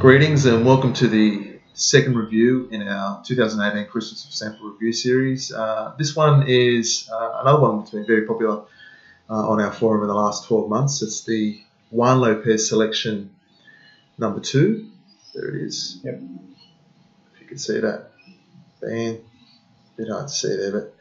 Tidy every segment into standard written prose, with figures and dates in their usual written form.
Greetings and welcome to the second review in our 2018 Christmas Sample Review series. This one is another one that's been very popular on our forum in the last 12 months. It's the Juan Lopez Seleccion number 2. There it is. Yep. If you can see that. Band. A bit hard to see there, but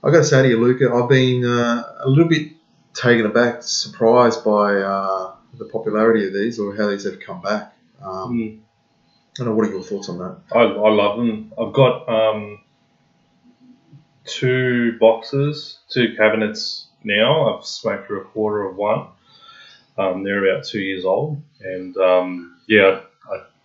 I've got to say to you, Luca, I've been a little bit taken aback, surprised by the popularity of these, or how these have come back. I don't know, what are your thoughts on that? I love them. I've got 2 boxes, 2 cabinets now. I've smoked through a quarter of one. They're about 2 years old, and I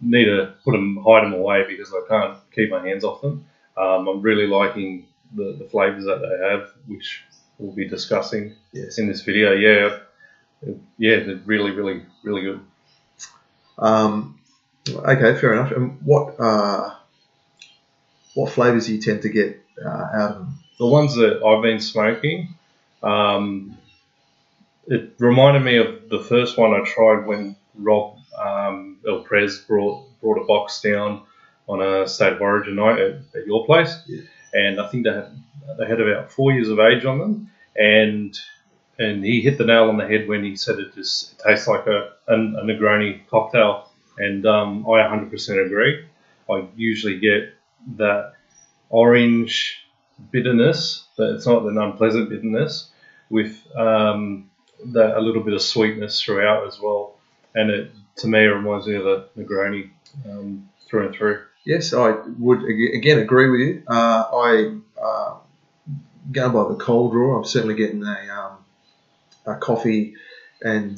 need to hide them away because I can't keep my hands off them. I'm really liking the flavours that they have, which we'll be discussing in this video. They're really good. Okay, fair enough. And what flavours do you tend to get out of them? The ones that I've been smoking, it reminded me of the first one I tried when Rob Lopez brought a box down on a State of Origin night at your place, and I think they had about 4 years of age on them, and he hit the nail on the head when he said it tastes like a Negroni cocktail, and I 100% agree. I usually get that orange bitterness, but it's not an unpleasant bitterness, with a little bit of sweetness throughout as well, and to me it reminds me of the Negroni through and through. Yes, I would again agree with you. Going by the cold draw, I'm certainly getting a coffee and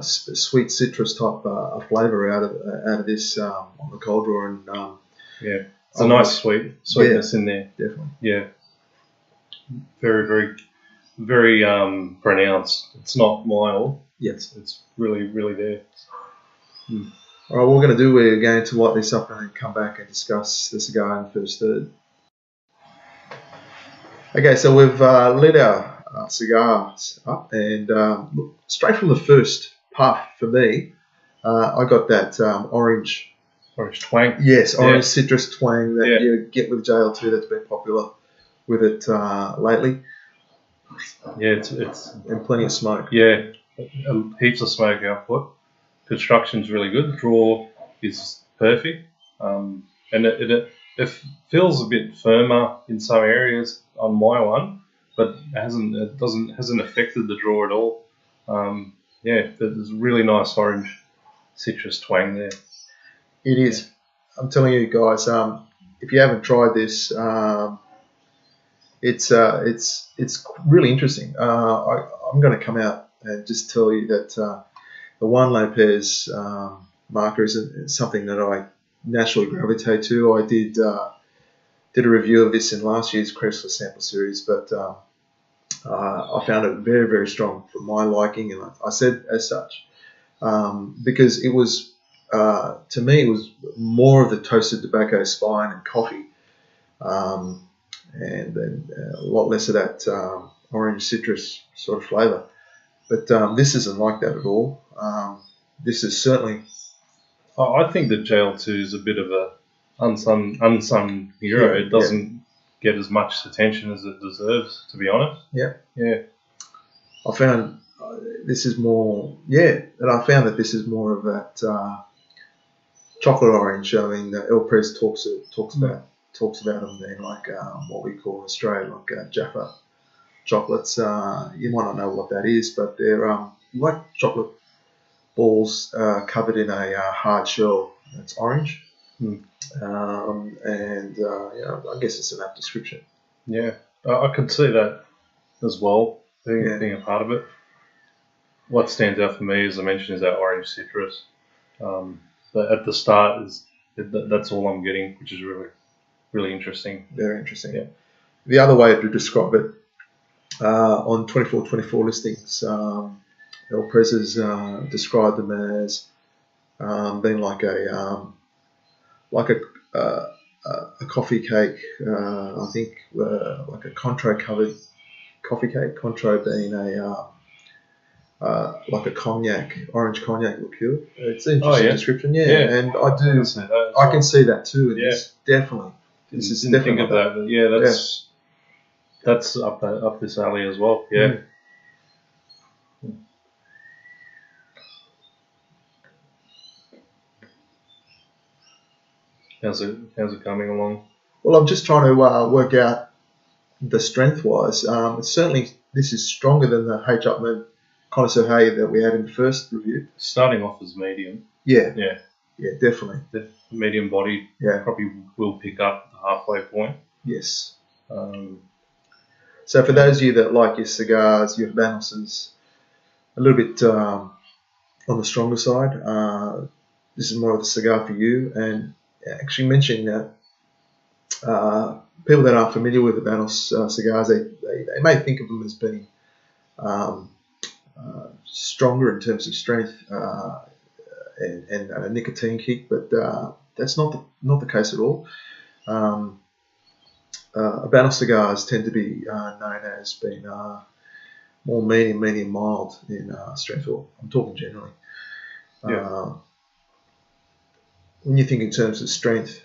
sweet citrus type flavour out of this on the cold draw, and it's a nice sweetness in there. Definitely. Yeah, very pronounced. It's not mild. Yes, it's really there. All right, what we're going to do, we're going to light this up and then come back and discuss the cigar in the first third. Okay, so we've lit our cigars up, and look, straight from the first puff for me, I got that orange twang. Yes, orange citrus twang that you get with JL2 that's been popular with it lately. Yeah, it's and plenty of smoke. Yeah, heaps of smoke output. Construction's really good. The draw is perfect, and it feels a bit firmer in some areas on my one, but it hasn't affected the draw at all. There's a really nice orange citrus twang there. It is. I'm telling you guys, if you haven't tried this, it's really interesting. I'm going to come out and just tell you that the Juan Lopez marker is something that I naturally gravitate to. I did a review of this in last year's Christmas Sample Series, but I found it very strong for my liking, and I said as such because it was, to me, it was more of the toasted tobacco spine and coffee, and then a lot less of that orange citrus sort of flavour. But this isn't like that at all. This is certainly... I think that JL2 is a bit of a unsung hero. It doesn't get as much attention as it deserves, to be honest. Yeah. I found this is more... and I found that this is more of that chocolate orange. I mean, Lopez talks about them being like what we call in Australia, like Jaffa chocolates. You might not know what that is, but they're like chocolate balls covered in a hard shell. It's orange, and I guess it's an apt description. Yeah, I could see that as well, being a part of it. What stands out for me, as I mentioned, is that orange citrus. But at the start, that's all I'm getting, which is really interesting. Very interesting. Yeah. The other way to describe it, on 2424 listings, Lopez has described them as being like a coffee cake. I think like a Contro covered coffee cake. Contro being like a orange cognac liqueur. It's an interesting description, yeah. And I can see that too. And this definitely, this is didn't definitely think of that. But yeah, that's up this alley as well. Yeah. How's it coming along? Well, I'm just trying to work out the strength-wise. Certainly, this is stronger than the H. Upman Connoisseur Hay that we had in the first review. Starting off as medium. Yeah. Yeah. Yeah, definitely. The medium body probably will pick up the halfway point. Yes. So for those of you that like your cigars, your Vanos's a little bit on the stronger side, this is more of a cigar for you. And actually mentioning that people that aren't familiar with the Vanos cigars, they may think of them as being stronger in terms of strength and a nicotine kick, but that's not the case at all. Vanos cigars tend to be known as being more medium, mild in strength. I'm talking generally. When you think in terms of strength,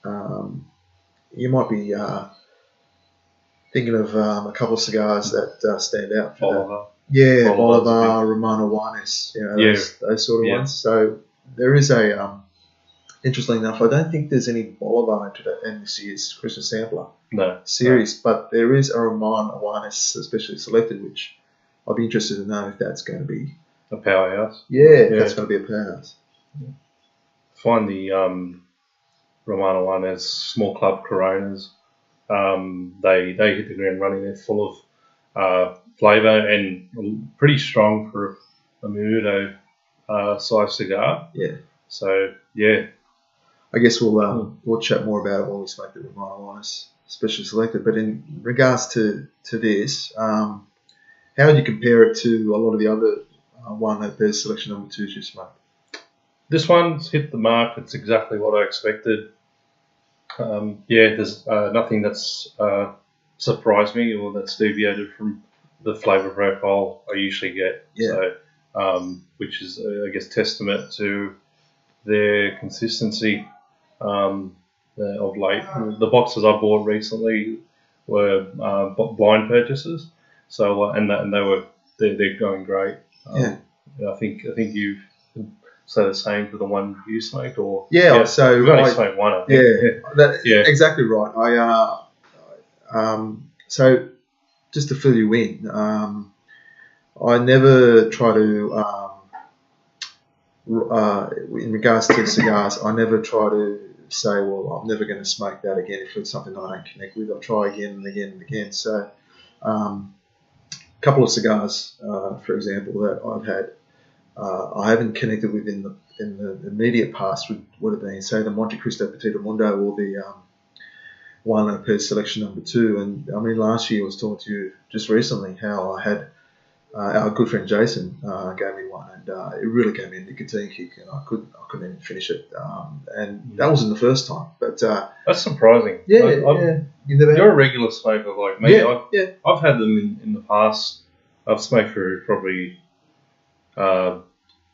you might be thinking of a couple of cigars that stand out. Bolivar. Yeah, Bolivar, Romano Juanes, those sort of ones. So there is a, interestingly enough, I don't think there's any Bolivar in this year's Christmas Sampler series, but there is a Romano Juanes, especially selected, which I'd be interested to know if that's going to be a powerhouse. Yeah, that's going to be a powerhouse. Find the Romano Juanes small club Coronas. They hit the ground running. They're full of flavour and pretty strong for a Menudo size cigar. Yeah. So yeah, I guess we'll chat more about it when we smoke the Romano Juanes specially selected. But in regards to this, how would you compare it to a lot of the other Juan Lopez Selection number 2s you smoked? This one's hit the mark. It's exactly what I expected. There's nothing that's surprised me or that's deviated from the flavour profile I usually get. Yeah. So, which is, I guess, testament to their consistency of late. The boxes I bought recently were blind purchases, so they're going great. I think you've said the same for the one you smoked, or so you've only smoked one. I think. Exactly right. So just to fill you in, I never try to in regards to cigars, I never try to say, well, I'm never going to smoke that again if it's something I don't connect with. I'll try again and again and again. So a couple of cigars, for example, that I've had, I haven't connected with in the immediate past would have been, say, the Monte Cristo Petito Mundo or the Juan Lopez Selection number 2. And I mean, last year I was talking to you just recently how I had our good friend Jason gave me one, and it really gave me a nicotine kick, and I couldn't even finish it. And that wasn't the first time, but that's surprising. You're a regular smoker like me. I've had them in the past. I've smoked through probably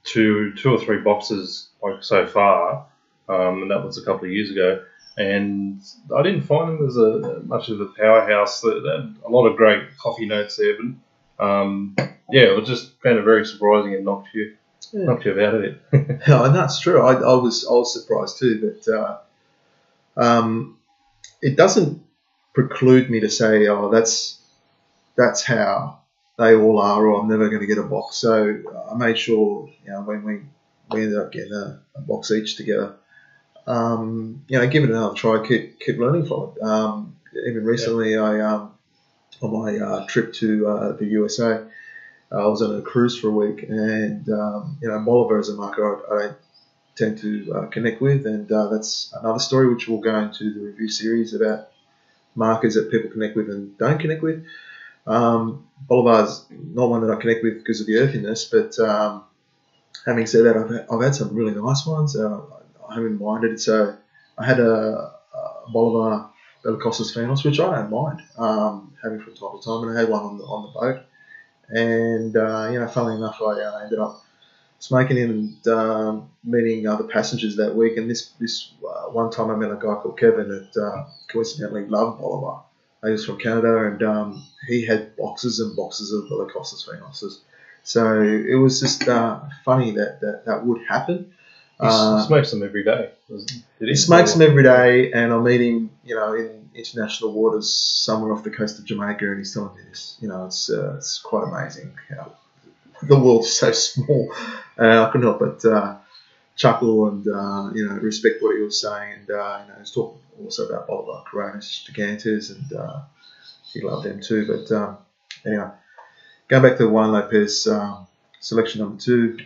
two or three boxes like so far, and that was a couple of years ago. And I didn't find them as much of a powerhouse. They had a lot of great coffee notes there, but it was just kind of very surprising and knocked you out of it. No, and that's true. I was surprised too, but it doesn't preclude me to say, oh, that's how they all are, or I'm never going to get a box. So I made sure, when we ended up getting a box each together, give it another try, keep learning from it. Even recently, I on my trip to the USA, I was on a cruise for a week, and Bolivar is a market I don't tend to connect with, and that's another story which we'll go into the review series about markers that people connect with and don't connect with. Bolivar's not one that I connect with because of the earthiness, but having said that, I've had some really nice ones. I haven't minded. So I had a Bolivar Bellicostas Phanos, which I don't mind having from time to time, and I had one on the boat, And funnily enough, I ended up smoking it and meeting other passengers that week. And this one time I met a guy called Kevin that coincidentally loved Bolivar. He was from Canada, and he had boxes and boxes of Velocostas Phenosis. So it was just funny that would happen. He smokes them every day. He smokes them every day, and I meet him, in international waters somewhere off the coast of Jamaica, and he's telling me this. It's quite amazing how the world's so small. I couldn't help but chuckle and respect what he was saying, and he was talking also about Bolivar Coronas Gigantes, and he loved them too. But anyway, going back to the Juan Lopez selection number 2.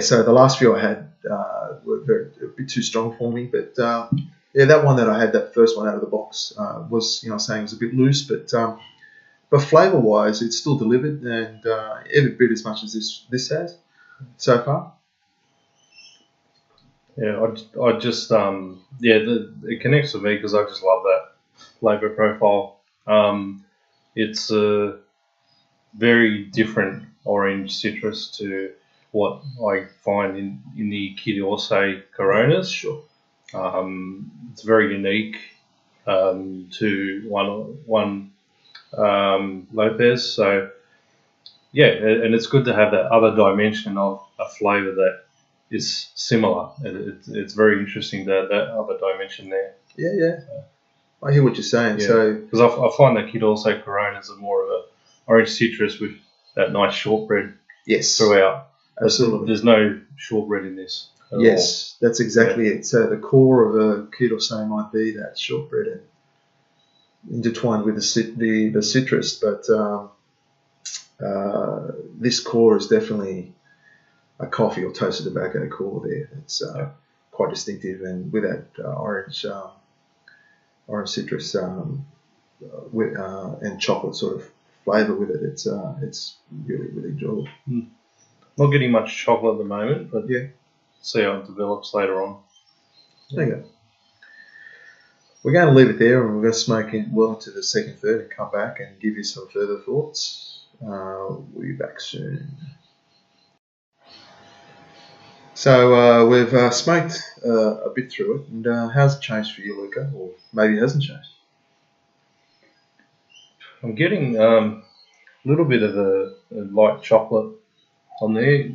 So the last few I had were a bit too strong for me, but that one that I had, that first one out of the box, was saying was a bit loose, but flavour wise, it's still delivered, and every bit as much as this has so far. Yeah, I just it connects with me because I just love that flavour profile. It's a very different orange citrus to what I find in the Kid Coronas. Sure. It's very unique to one Lopez. So yeah, and it's good to have that other dimension of a flavour that is similar. It's very interesting that other dimension there. Yeah. I hear what you're saying. Yeah. So because I find that Kid Coronas are more of a orange citrus with that nice shortbread throughout. Absolutely. There's no shortbread in this. Yes, that's exactly it. So the core of a Kid might be that shortbread and intertwined with the citrus, but this core is definitely a coffee or toasted tobacco core there. It's quite distinctive, and with that orange citrus and chocolate sort of flavour with it, it's really, really enjoyable. Not getting much chocolate at the moment, but yeah, see how it develops later on. There you go. We're going to leave it there, and we're going to smoke it well into the second third and come back and give you some further thoughts. We'll be back soon. So we've smoked a bit through it, and how's it changed for you, Luca? Or maybe it hasn't changed? I'm getting a little bit of a light chocolate on there,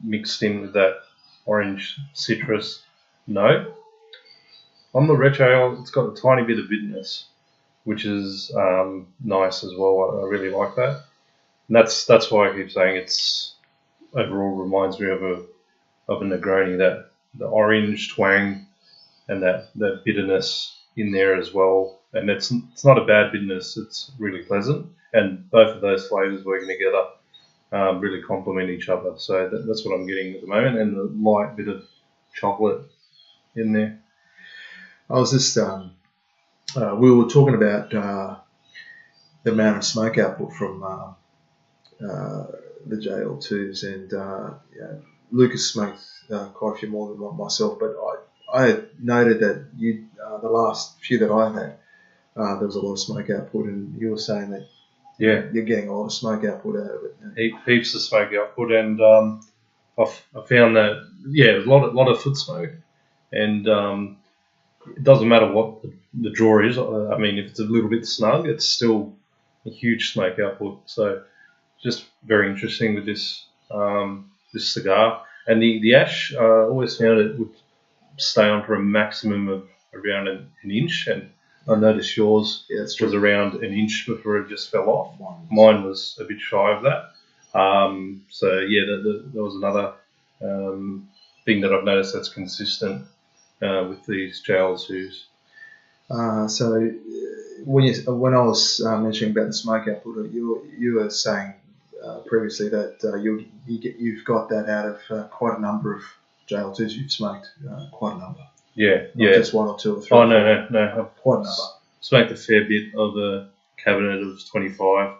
mixed in with that orange citrus note. On the retro, it's got a tiny bit of bitterness, which is nice as well. I really like that. And that's why I keep saying it's overall reminds me of a Negroni, that the orange twang and that bitterness in there as well. And it's not a bad bitterness, it's really pleasant. And both of those flavours working together really complement each other. So that's what I'm getting at the moment, and the light bit of chocolate in there. I was just, we were talking about the amount of smoke output from the JL2s, and Lucas smoked quite a few more than myself, but I had noted that the last few that I had, there was a lot of smoke output, and you were saying that you're getting a lot of smoke output out of it. Heaps of smoke output, and I found that there's a lot of foot smoke, and it doesn't matter what the draw is. I mean, if it's a little bit snug, it's still a huge smoke output. So just very interesting with this this cigar. And the ash, I always found it would stay on for a maximum of around an inch, and I noticed yours was around an inch before it just fell off. Mine was a bit shy of that. There was another thing that I've noticed that's consistent with these JL2s. So when I was mentioning about the smoke output, you were saying previously that you've got that out of quite a number of JL2s you've smoked, quite a number. Not just one or two or three. Oh, no. Quite a number. Smoked a fair bit of a cabinet of 25.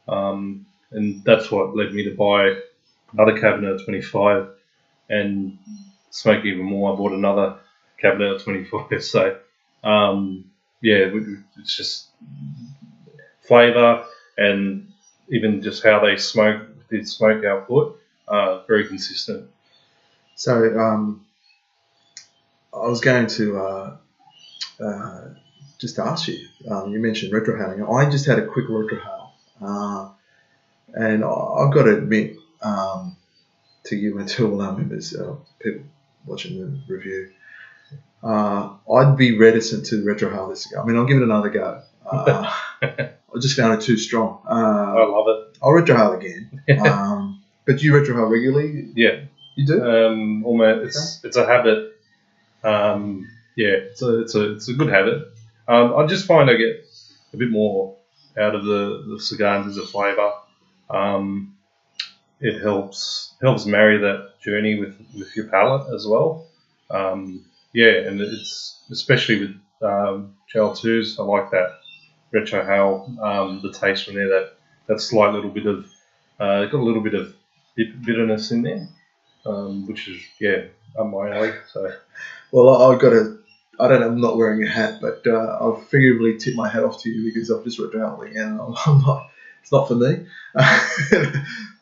And that's what led me to buy another cabinet of 25 and smoke even more. I bought another cabinet of 25. So, it's just flavour, and even just how they smoke, the smoke output, very consistent. So I was going to just ask you. You mentioned retrohaling. I just had a quick retrohale, and I've got to admit to you and to all our members, people watching the review, I'd be reticent to retrohale this cigar. I mean, I'll give it another go. I just found it too strong. I love it. I'll retrohale again. But do you retrohale regularly? Yeah. You do? Almost. It's a habit. It's a good habit. I just find I get a bit more out of the cigar in terms of flavour. It helps marry that journey with your palate as well. And it's especially with gel 2s. I like that retrohale, the taste from there. That slight little bit of got a little bit of bitterness in there, which is up my alley. So, well, I don't know, I'm not wearing a hat, but I'll figuratively tip my hat off to you because I've just retrohaled again. I'm not. It's not for me,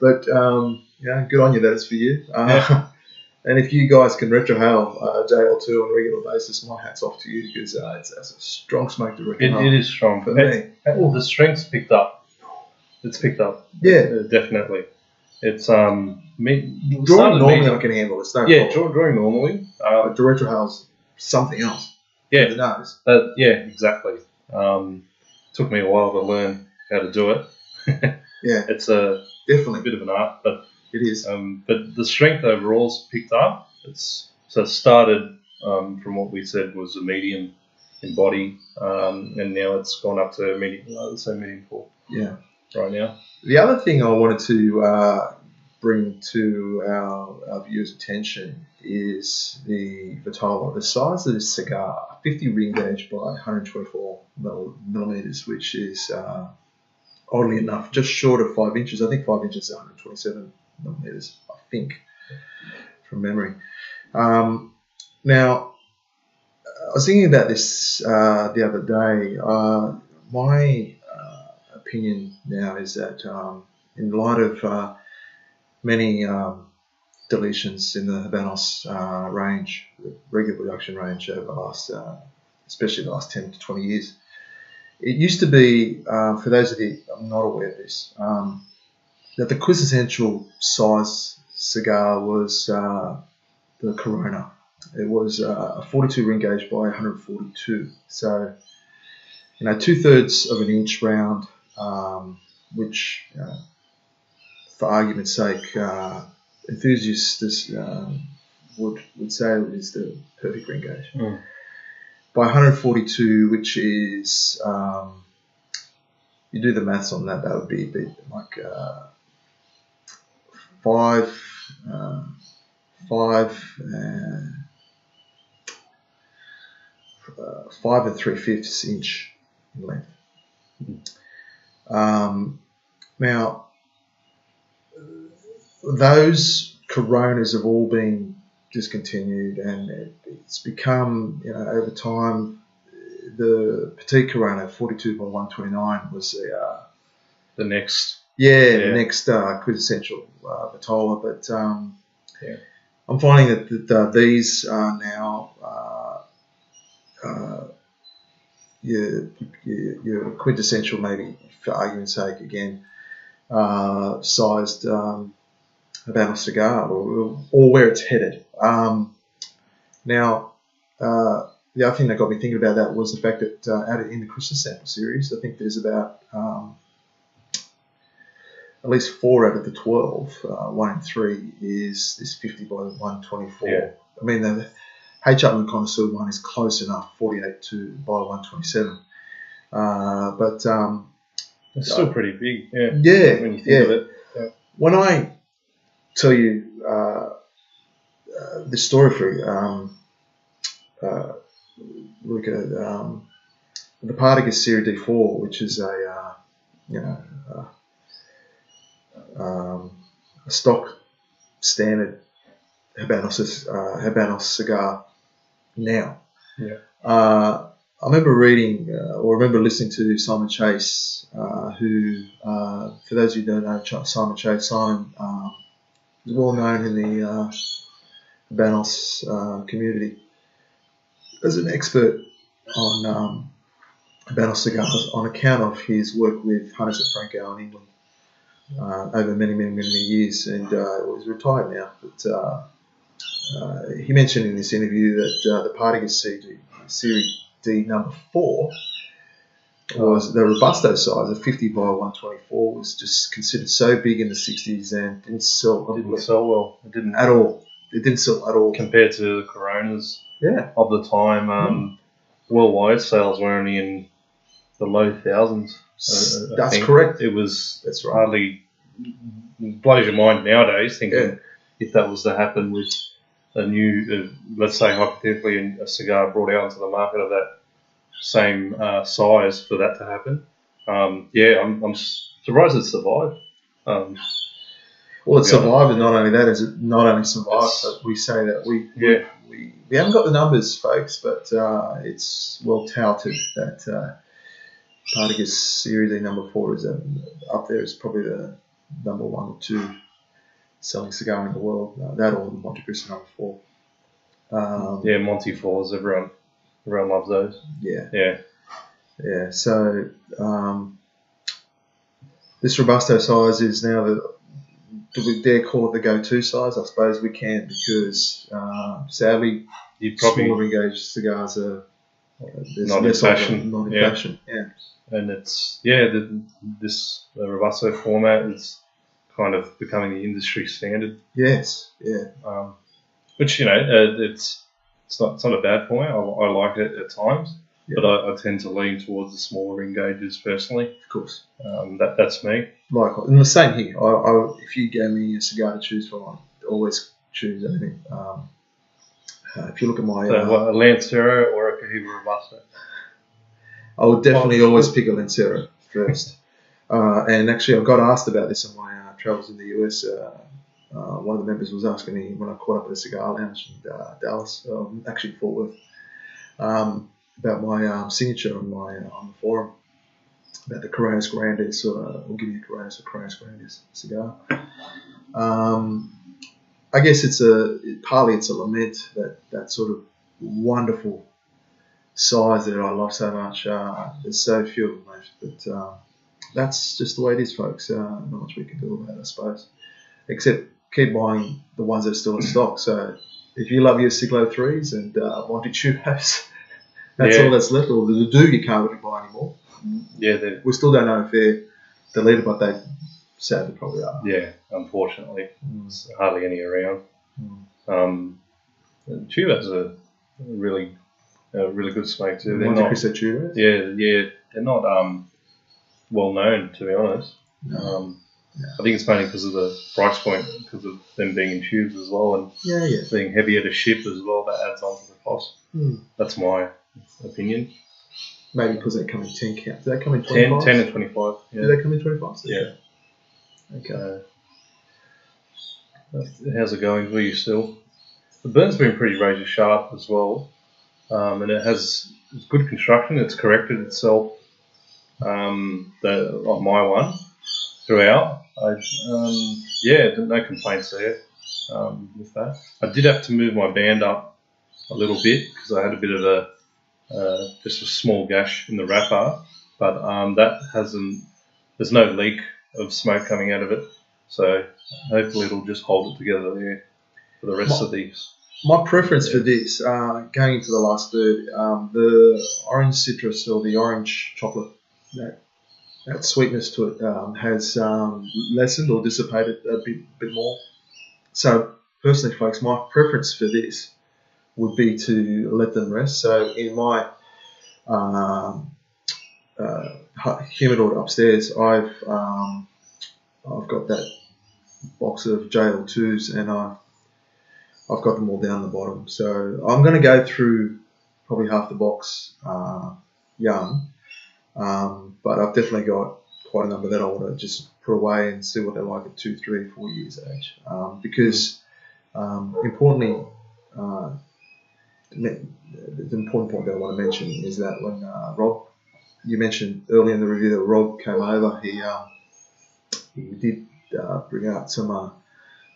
but good on you. That is for you. And if you guys can retrohale JL2 on a regular basis, my hat's off to you because it's a strong smoke to retrohale. It is strong for me. The strength's picked up. It's picked up. Yeah, definitely. It's drawing normally I can handle. It's no problem. Drawing normally. But the retrohale's something else. Yeah, the nose. Exactly. Took me a while to learn how to do it. Yeah, it's definitely a bit of an art, but it is. But the strength overall's picked up. It started from what we said was a medium in body, and now it's gone up to medium. Let's say medium 4. Yeah. Right now. The other thing I wanted to bring to our viewers' attention is the Vitola. The size of this cigar, 50 ring gauge by 124 millimeters, which is oddly enough just short of 5 inches. I think 5 inches is 127 millimeters, I think, from memory. Now, I was thinking about this the other day. My opinion now is that in light of many deletions in the Habanos range, the regular production range over the last, especially the last 10 to 20 years, it used to be, for those of you I'm not aware of this, that the quintessential size cigar was the Corona. It was a 42 ring gauge by 142, so 2/3 of an inch round, which, for argument's sake, enthusiasts would say is the perfect ring gauge. By 142, which is, you do the maths on that, that would be like 5 3/5 inch in length. Now, those Coronas have all been discontinued, and it's become, over time, the Petite Corona 42 by 129 was the next. The next quintessential Vitola. But I'm finding that these are now your quintessential, maybe for argument's sake again, sized Habanos cigar, or where it's headed. Now, the other thing that got me thinking about that was the fact that in the Christmas sample series, I think there's about at least 4 out of the 12, 1 in 3 is this 50 by 124. Yeah. I mean, the H. Upman Connoisseur one is close enough, 48 by 127. But it's still pretty big, when you think of it. Yeah. When I tell you this story for you, look at the Partagas Serie D4, which is a stock standard Habanos cigar now. Yeah. I remember reading or remember listening to Simon Chase, who, for those of you who don't know Simon Chase, Simon is well known in the Banos community as an expert on Banos cigars on account of his work with Hunters at Franco in England over many years, and he's retired now. But he mentioned in this interview that the Partagas Series D number 4 was the Robusto size of 50 by 124 was just considered so big in the 60s and didn't sell well. It didn't at all. It didn't sell at all compared to the Coronas Yeah. of the time. Worldwide sales were only in the low thousands. That's correct. It was That's right. hardly blows your mind nowadays thinking if that was to happen with a new, let's say hypothetically, a cigar brought out into the market of that same size for that to happen. I'm surprised it survived. Well, it survived, and not only that, is it not only survived, but we say that we haven't got the numbers, folks, but it's well touted that Partagas Series A number 4 is up there as probably the number 1 or 2 selling cigar in the world. That or the Monte Cristo number 4. Monte 4s, everyone loves those. Yeah. So this Robusto size is now do we dare call it the go-to size? I suppose we can, because sadly, smaller engaged cigars are not in fashion. Not in fashion. Yeah. And it's this Robusto format is kind of becoming the industry standard. Yes. Yeah. Which it's not a bad format. I like it at times, but I tend to lean towards the smaller engages personally. Of course. That's me. Likewise, and the same here. If you gave me a cigar to choose from, I'd always choose anything. If you look at my a Lancero or a Cohiba Robusto, I would definitely always pick a Lancero first. And actually, I got asked about this on my travels in the US. One of the members was asking me when I caught up at a cigar lounge in Dallas, actually Fort Worth, about my signature on the forum about the Coronas Grandes, or I'll give you Coronas Grandes cigar. I guess partly it's a lament that sort of wonderful size that I love so much. There's so few of them left, but that's just the way it is, folks. Not much we can do about it, I suppose, except keep buying the ones that are still in stock. So if you love your Siglo 3s and Monte Chudos, that's all that's left. Or the Do you can't really buy anymore. Yeah, we still don't know if they're deleted, but they sadly probably are. Yeah, unfortunately, there's hardly any around. Chudos are really good smoke too. They're Monte not. Cristo Chudos? Yeah, they're not well known, to be honest. No. I think it's mainly because of the price point, because of them being in tubes as well, and being heavier to ship as well. That adds on to the cost. That's my opinion. Maybe because they come in 10 count. Do they come in 25? 10 and 25. Yeah. Do they come in 25? Yeah. Okay. How's it going for you still? The burn's been pretty razor sharp as well, and it's good construction. It's corrected itself. On my one throughout. No complaints there with that. I did have to move my band up a little bit because I had a bit of just a small gash in the wrapper, but there's no leak of smoke coming out of it, so hopefully it'll just hold it together there for the rest of these. My preference for this, going into the last third, the orange citrus or the orange chocolate, that sweetness to it has lessened or dissipated a bit more. So personally, folks, my preference for this would be to let them rest. So in my humidor upstairs, I've got that box of JL2s, and I've got them all down the bottom. So I'm going to go through probably half the box young, but I've definitely got quite a number that I want to just put away and see what they're like at 2, 3, 4 years age. Because importantly, the important point that I want to mention is that when Rob, you mentioned earlier in the review that Rob came over, he did bring out some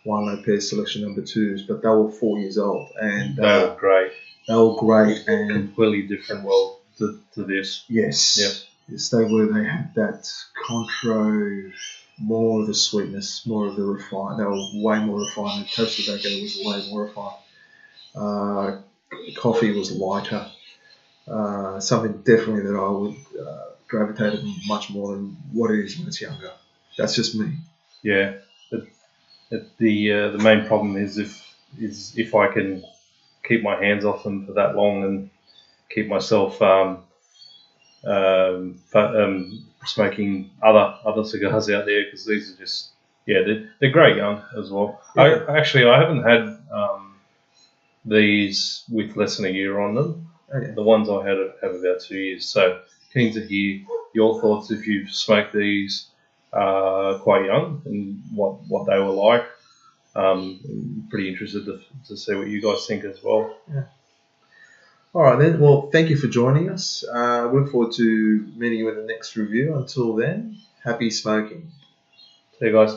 Juan Lopez selection number 2s, but they were 4 years old, and They were great. They were great and completely different world to this. Yes. Yep. Yes, they were. They had that contro, more of the sweetness, more of the refined. They were way more refined. The toast tobacco was way more refined. Coffee was lighter. Something definitely that I would gravitate much more than what it is when it's younger. That's just me. Yeah. The main problem is if I can keep my hands off them for that long and keep myself smoking other cigars out there, because these are just they're great young as well. Yeah. I haven't had these with less than a year on them. Okay. The ones I had have about 2 years. So keen to hear your thoughts if you've smoked these quite young and what they were like. Pretty interested to see what you guys think as well. Yeah. All right then. Well, thank you for joining us. Look forward to meeting you in the next review. Until then, happy smoking. See you guys.